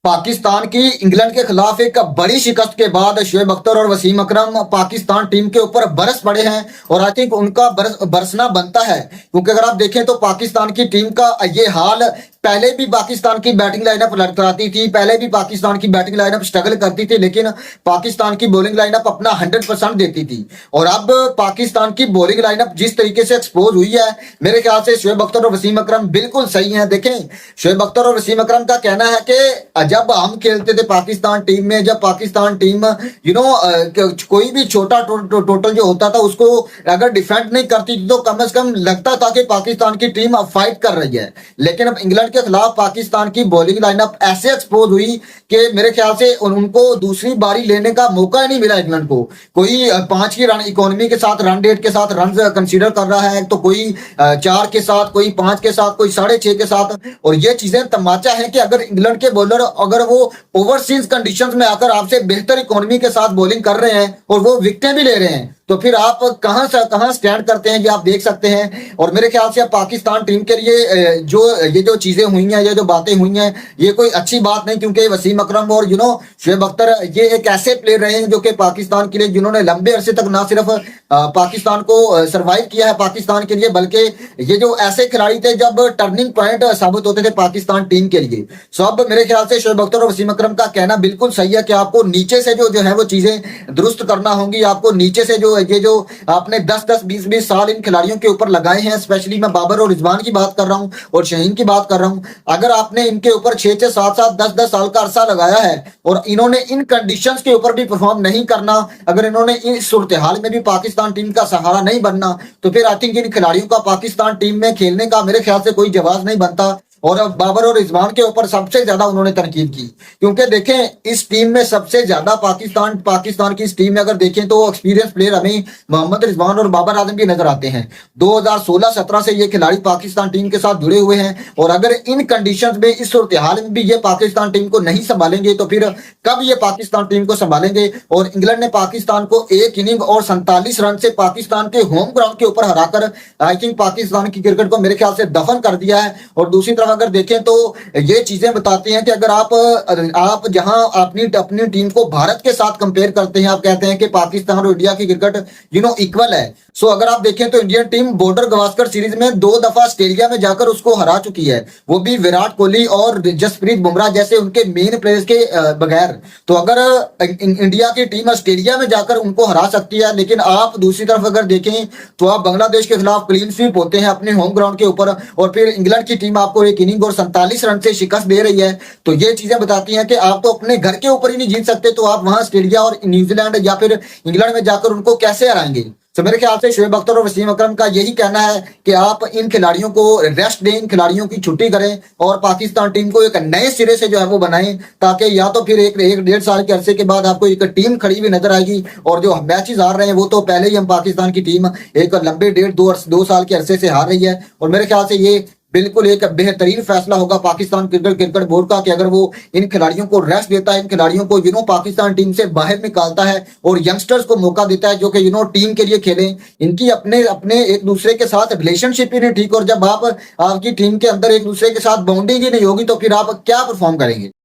पाकिस्तान की इंग्लैंड के खिलाफ एक बड़ी शिकस्त के बाद शोएब अख्तर और वसीम अकरम पाकिस्तान टीम के ऊपर बरस पड़े हैं। और आई थिंक उनका बरसना बनता है, क्योंकि अगर आप देखें तो पाकिस्तान की टीम का ये हाल पहले भी पाकिस्तान की बैटिंग लाइनअप लड़खड़ाती थी, पहले भी पाकिस्तान की बैटिंग लाइनअप स्ट्रगल करती थी, लेकिन पाकिस्तान की बॉलिंग लाइनअप अपना 100% देती थी। और अब पाकिस्तान की बॉलिंग लाइनअप जिस तरीके से एक्सपोज हुई है, मेरे ख्याल से शोएब अख्तर और वसीम अकरम बिल्कुल सही हैं। देखें, शोएब अख्तर और वसीम अकरम का कहना है कि जब हम खेलते थे पाकिस्तान टीम में, जब पाकिस्तान टीम कोई भी छोटा टोटल जो होता था उसको अगर डिफेंड नहीं करती थी तो कम से कम लगता था कि पाकिस्तान की टीम अब फाइट कर रही है। लेकिन अब इंग्लैंड के खिलाफ पाकिस्तान की बॉलिंग लाइनअप ऐसे एक्सपोज हुई कि मेरे ख्याल से उनको दूसरी बारी लेने का मौका ही नहीं मिला। इंग्लैंड को कोई 5 की रन इकोनॉमी के साथ, रन रेट के साथ रन कंसीडर कर रहा है, तो कोई 4 के साथ, कोई 5 के साथ, कोई 6.5 के साथ। और ये चीजें तमाचा है कि अगर इंग्लैंड के बॉलर अगर वो ओवरसीज कंडीशंस में आकर आपसे बेहतर इकोनॉमी के साथ बॉलिंग कर रहे हैं और वो विकेटें भी ले रहे हैं, तो फिर आप कहां से कहां स्टैंड करते हैं ये आप देख सकते हैं। और मेरे ख्याल से अब पाकिस्तान टीम के लिए जो चीजें हुई हैं, ये जो बातें हुई हैं, ये कोई अच्छी बात नहीं, क्योंकि वसीम अकरम और शोएब अख्तर ये एक ऐसे प्लेयर रहे हैं जो कि पाकिस्तान के लिए, जिन्होंने लंबे अरसे तक ना सिर्फ पाकिस्तान को सरवाइव किया है पाकिस्तान के लिए, बल्कि ये जो ऐसे खिलाड़ी थे जब टर्निंग पॉइंट साबित होते थे पाकिस्तान टीम के लिए। सो अब मेरे ख्याल से शोएब अख्तर और वसीम अकरम का कहना बिल्कुल सही है कि आपको नीचे से जो है वो चीजें दुरुस्त करना होंगी। आपको नीचे से ये जो आपने 10-10, 20-20 साल इन खिलाड़ियों के ऊपर लगाए हैं, स्पेशली मैं बाबर और रिजवान की बात कर रहा हूं और शहीन की बात कर रहा हूं, अगर आपने इनके ऊपर 6-6, 7-7, 10-10 साल का अरसा लगाया है और इन्होंने इन कंडीशंस के ऊपर भी परफॉर्म नहीं करना, अगर इन्होंने इस सूरत हाल में भी पाकिस्तान टीम का सहारा नहीं बनना, तो फिर आई थिंक इन खिलाड़ियों का पाकिस्तान टीम में खेलने का मेरे ख्याल से कोई जवाब नहीं बनता। और अब बाबर और रिजवान के ऊपर सबसे ज्यादा उन्होंने तनकीद की, क्योंकि देखें इस टीम में सबसे ज्यादा पाकिस्तान की इस टीम में अगर देखें तो एक्सपीरियंस प्लेयर हमें मोहम्मद रिजवान और बाबर आजम भी नजर आते हैं। 2016-17 से ये खिलाड़ी पाकिस्तान टीम के साथ जुड़े हुए हैं, और अगर इन कंडीशंस में, इस सूरत हाल में भी ये पाकिस्तान टीम को नहीं संभालेंगे तो फिर कब ये पाकिस्तान टीम को संभालेंगे। और इंग्लैंड ने पाकिस्तान को एक इनिंग और 47 रन से पाकिस्तान के होम ग्राउंड के ऊपर हराकर आई थिंक पाकिस्तान की क्रिकेट को मेरे ख्याल से दफन कर दिया है। और दूसरी तरफ अगर देखें तो ये चीजें बताती हैं कि अगर आप जहां अपनी टीम को भारत के साथ कंपेयर करते हैं, आप कहते हैं कि पाकिस्तान और इंडिया की क्रिकेट इक्वल है। सो अगर आप देखें तो Indian team border Gavaskar series में 2 दफा ऑस्ट्रेलिया में जाकर उसको हरा चुकी है, वो भी विराट कोहली और जसप्रीत बुमराह जैसे उनके मेन प्लेयर्स के बगैर। तो अगर इंडिया की टीम ऑस्ट्रेलिया में जाकर उनको हरा सकती है, लेकिन आप दूसरी तरफ अगर देखें तो आप बांग्लादेश के खिलाफ क्लीन स्वीप होते हैं अपने होम ग्राउंड के ऊपर, और फिर इंग्लैंड की टीम आपको एक इनिंग और 47 रन से शिकस्त दे रही है। तो ये चीजें बताती हैं कि आप तो अपने घर के ऊपर ही नहीं जीत सकते, तो आप वहां ऑस्ट्रेलिया और न्यूजीलैंड या फिर इंग्लैंड में जाकर उनको कैसे हराएंगे। तो मेरे ख्याल से शोएब अख्तर और वसीम अकरम का यही कहना है कि आप इन खिलाड़ियों को रेस्ट दें, इन खिलाड़ियों की छुट्टी करें और पाकिस्तान टीम को एक नए सिरे से जो है वो बनाएं, ताकि या तो फिर एक 1-1.5 साल के अरसे के बाद आपको एक टीम खड़ी हुई नजर आएगी। और जो मैचेस हार रहे हैं वो तो पहले ही हम पाकिस्तान की टीम एक लंबे 1.5-2 साल के अरसे से हार रही है। और मेरे ख्याल से ये बिल्कुल एक बेहतरीन फैसला होगा पाकिस्तान क्रिकेट बोर्ड का कि अगर वो इन खिलाड़ियों को रेस्ट देता है, इन खिलाड़ियों को पाकिस्तान टीम से बाहर निकालता है और यंगस्टर्स को मौका देता है जो कि टीम के लिए खेलें। इनकी अपने अपने एक दूसरे के साथ रिलेशनशिप ही नहीं ठीक, और जब आपकी टीम के अंदर एक दूसरे के साथ बॉन्डिंग ही नहीं होगी तो फिर आप क्या परफॉर्म करेंगे।